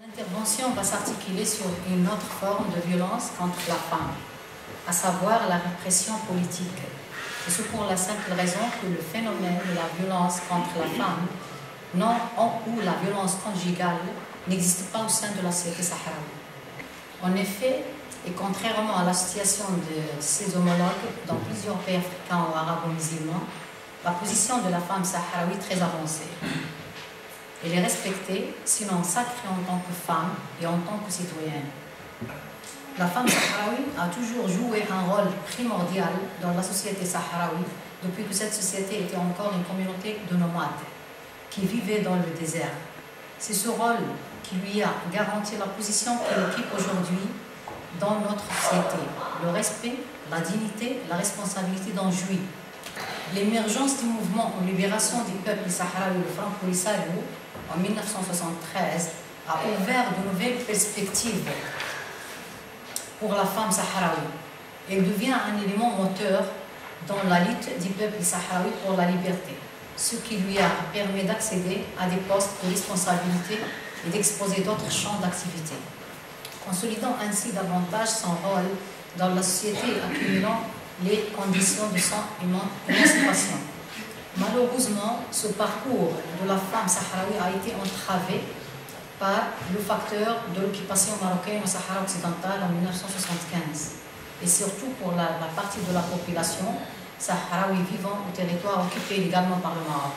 L'intervention va s'articuler sur une autre forme de violence contre la femme, à savoir la répression politique. Et c'est pour la simple raison que le phénomène de la violence contre la femme, ou la violence conjugale, n'existe pas au sein de la société sahraoui. En effet, et contrairement à la situation de ses homologues dans plusieurs pays africains ou arabo-musulmans, la position de la femme sahraoui est très avancée. Elle est respectée, sinon sacrée en tant que femme et en tant que citoyenne. La femme sahraoui a toujours joué un rôle primordial dans la société sahraoui depuis que cette société était encore une communauté de nomades qui vivaient dans le désert. C'est ce rôle qui lui a garanti la position qu'elle occupe aujourd'hui dans notre société, le respect, la dignité, la responsabilité d'en jouir. L'émergence du mouvement en libération du peuple sahraoui, le Front Polisario, en 1973, a ouvert de nouvelles perspectives pour la femme sahraoui. Elle devient un élément moteur dans la lutte du peuple sahraoui pour la liberté, ce qui lui a permis d'accéder à des postes de responsabilité et d'exposer d'autres champs d'activité, consolidant ainsi davantage son rôle dans la société, accumulant les conditions de son émancipation. Malheureusement, ce parcours de la femme sahraoui a été entravé par le facteur de l'occupation marocaine au Sahara occidental en 1975, et surtout pour la partie de la population sahraoui vivant au territoire occupé légalement par le Maroc.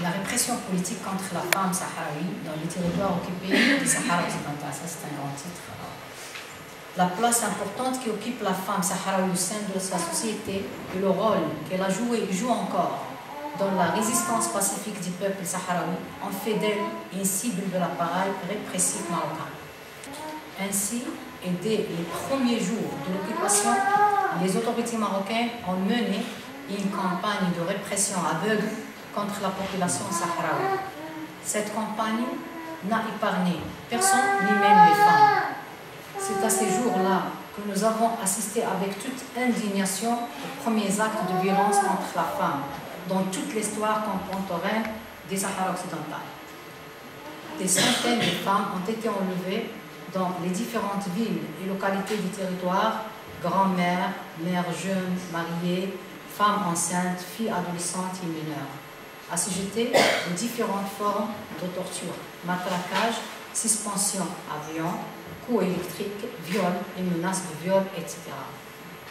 La répression politique contre la femme sahraoui dans les territoires occupés du Sahara occidental, ça c'est un grand titre. La place importante qu'occupe la femme sahraoui au sein de sa société et le rôle qu'elle a joué et joue encore dans la résistance pacifique du peuple sahraoui en fait d'elle une cible de l'appareil répressif marocain. Ainsi, et dès les premiers jours de l'occupation, les autorités marocaines ont mené une campagne de répression aveugle contre la population sahraoui. Cette campagne n'a épargné personne, ni même les femmes. C'est à ces jours-là que nous avons assisté avec toute indignation aux premiers actes de violence contre la femme dans toute l'histoire contemporaine des Sahara occidental. Des centaines de femmes ont été enlevées dans les différentes villes et localités du territoire, grand-mères, mères jeunes, mariées, femmes enceintes, filles adolescentes et mineures, assujetties aux différentes formes de torture, matraquage, suspension à viande, coups électriques, viols et menaces de viol, etc.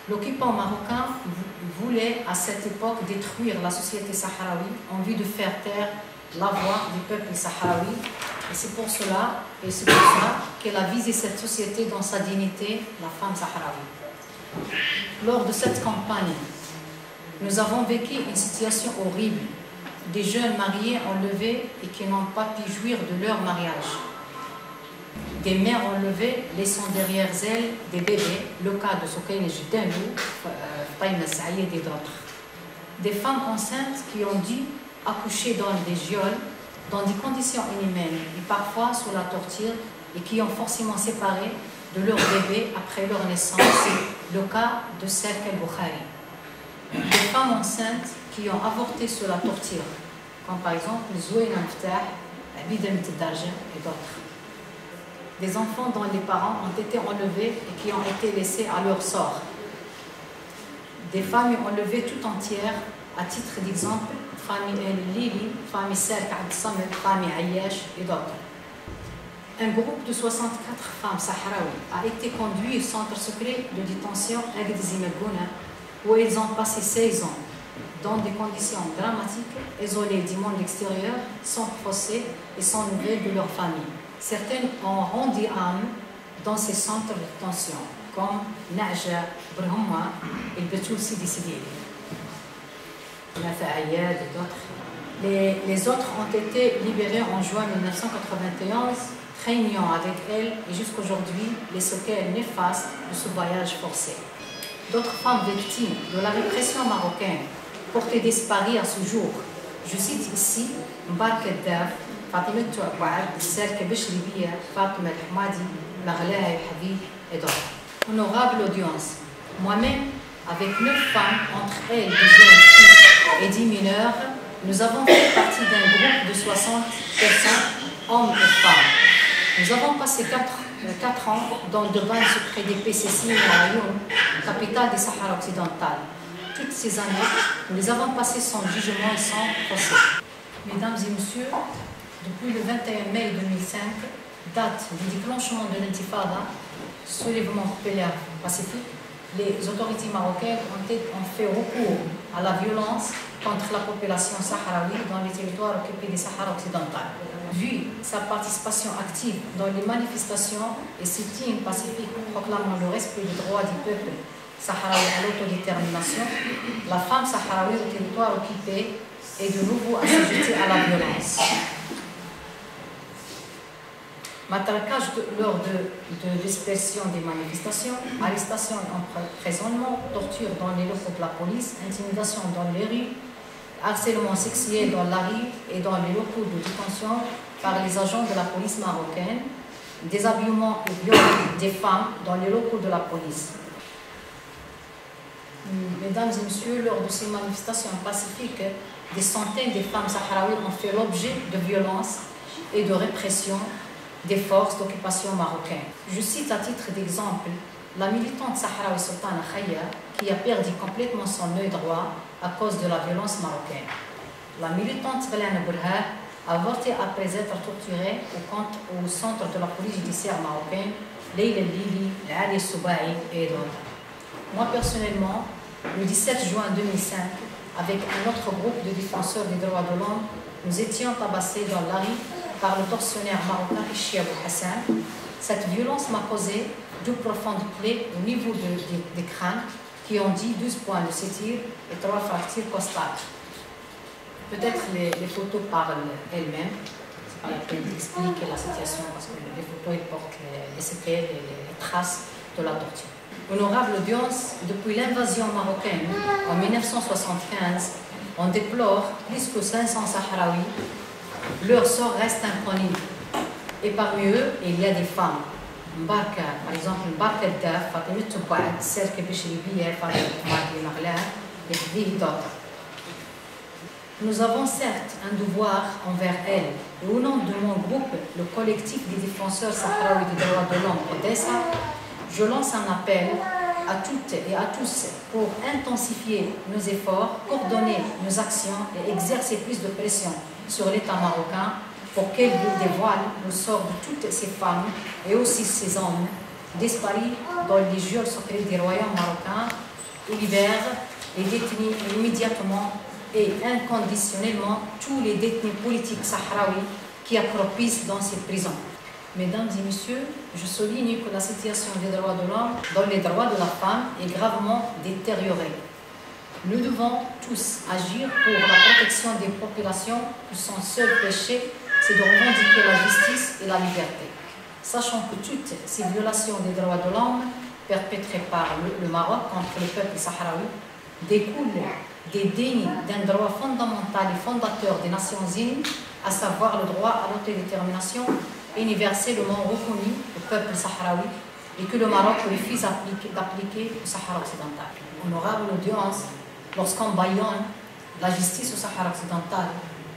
L'occupant marocain voulait à cette époque détruire la société sahraoui en vue de faire taire la voix du peuple sahraoui, et c'est pour cela qu'elle a visé cette société dans sa dignité, la femme sahraoui. Lors de cette campagne, nous avons vécu une situation horrible, des jeunes mariés enlevés et qui n'ont pas pu jouir de leur mariage. Des mères enlevées laissant derrière elles des bébés, le cas de Soukaine Jidalou, Taïma Saïd et d'autres. Des femmes enceintes qui ont dû accoucher dans des geôles, dans des conditions inhumaines et parfois sous la torture, et qui ont forcément séparé de leur bébé après leur naissance, le cas de Serk el-Boukhari. Des femmes enceintes qui ont avorté sous la torture, comme par exemple Zouina Mftah, Abida Mtdarja et d'autres. Des enfants dont les parents ont été enlevés et qui ont été laissés à leur sort. Des familles enlevées tout entières, à titre d'exemple, famille El Lili, famille Serk Abd-Samed, famille Ayash et d'autres. Un groupe de 64 femmes sahraouis a été conduit au centre secret de détention Agd Zimagouna, où elles ont passé 16 ans, dans des conditions dramatiques, isolées du monde extérieur, sans procès et sans nouvelles de leur famille. Certaines ont rendu âme dans ces centres de détention, comme Naja, Brahma et Betul Sidi Sidi, Nafa Ayad et d'autres. Les autres ont été libérés en juin 1991, craignant avec elles et jusqu'aujourd'hui les séquelles néfastes de ce voyage forcé. D'autres femmes victimes de la répression marocaine, portées disparues à ce jour. Je cite ici Mbark Eddaf, Fatima Touabouad, Serk Bichlibia, Fatima El-Hamadi, Marlaha El-Habib et d'autres. Honorable audience, moi-même, avec 9 femmes, entre elles des jeunes filles et 10 mineurs, nous avons fait partie d'un groupe de 60 personnes, hommes et femmes. Nous avons passé 4 ans dans le bain secret des PCC à Lyon, capitale des Sahara occidental. Toutes ces années, nous les avons passées sans jugement et sans procès. Mesdames et messieurs, depuis le 21 mai 2005, date du déclenchement de l'intifada, soulèvement populaire pacifique, les autorités marocaines ont fait recours à la violence contre la population sahraoui dans les territoires occupés des Sahara occidental. Vu sa participation active dans les manifestations et sit-in pacifiques proclamant le respect des droits du peuple sahraoui à l'autodétermination, la femme sahraoui au territoire occupé est de nouveau assujettie à la violence. Matraquage lors de dispersion des manifestations, arrestation et emprisonnement, torture dans les locaux de la police, intimidation dans les rues, harcèlement sexuel dans la rue et dans les locaux de détention par les agents de la police marocaine, déshabillement et viol des femmes dans les locaux de la police. Mesdames et messieurs, lors de ces manifestations pacifiques, des centaines de femmes sahraouies ont fait l'objet de violences et de répression des forces d'occupation marocaines. Je cite à titre d'exemple la militante sahraoui Sultana Khaya qui a perdu complètement son œil droit à cause de la violence marocaine. La militante Ghilane Bourha a avorté après être torturée au centre de la police judiciaire marocaine, Leila Lili, Ali Soubaï et d'autres. Moi personnellement, le 17 juin 2005, avec un autre groupe de défenseurs des droits de l'homme, nous étions tabassés dans la rue par le tortionnaire marocain Ichi Abou Hassan. Cette violence m'a causé de profondes plaies au niveau des crânes qui ont dit 12 points de suture et 3 fractures costales. Peut-être les photos parlent elles-mêmes. Ce n'est pas la peine d'expliquer la situation parce que les photos portent les séquelles et les traces de la torture. Honorable audience, depuis l'invasion marocaine en 1975, on déplore plus que 500 Sahraouis. Leur sort reste inconnu. Et parmi eux, il y a des femmes. Mbarka, par exemple, Mbarka Daf, Fatimit Toubaad, Serke Bichribiya, Fatimit Mahdi Maghla, et d'autres. Nous avons certes un devoir envers elles. Et au nom de mon groupe, le collectif des défenseurs sahraouis des droits de l'homme Odessa, je lance un appel à toutes et à tous pour intensifier nos efforts, coordonner nos actions et exercer plus de pression sur l'État marocain pour qu'elle dévoile le sort de toutes ces femmes et aussi ces hommes disparus dans les geôles secrètes du royaume marocain et libère les détenus immédiatement et inconditionnellement tous les détenus politiques sahraouis qui accroupissent dans ces prisons. Mesdames et messieurs, je souligne que la situation des droits de l'homme dans les droits de la femme est gravement détériorée. Nous devons tous agir pour la protection des populations que son seul péché, c'est de revendiquer la justice et la liberté. Sachant que toutes ces violations des droits de l'homme perpétrées par le Maroc contre le peuple sahraoui découlent des dénis d'un droit fondamental et fondateur des Nations Unies, à savoir le droit à l'autodétermination universellement reconnu au peuple sahraoui et que le Maroc refuse d'appliquer au Sahara occidental. Honorable audience, lorsqu'on bâillonne la justice au Sahara occidental,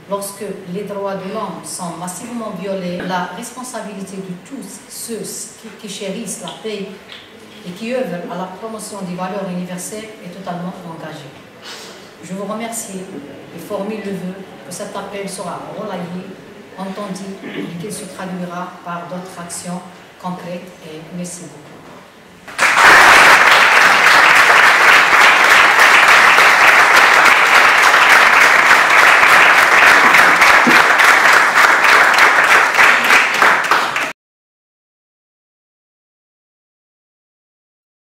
lorsque les droits de l'homme sont massivement violés, la responsabilité de tous ceux qui chérissent la paix et qui œuvrent à la promotion des valeurs universelles est totalement engagée. Je vous remercie et formule le vœu que cet appel sera relayé, entendu et qu'il se traduira par d'autres actions concrètes et merci beaucoup.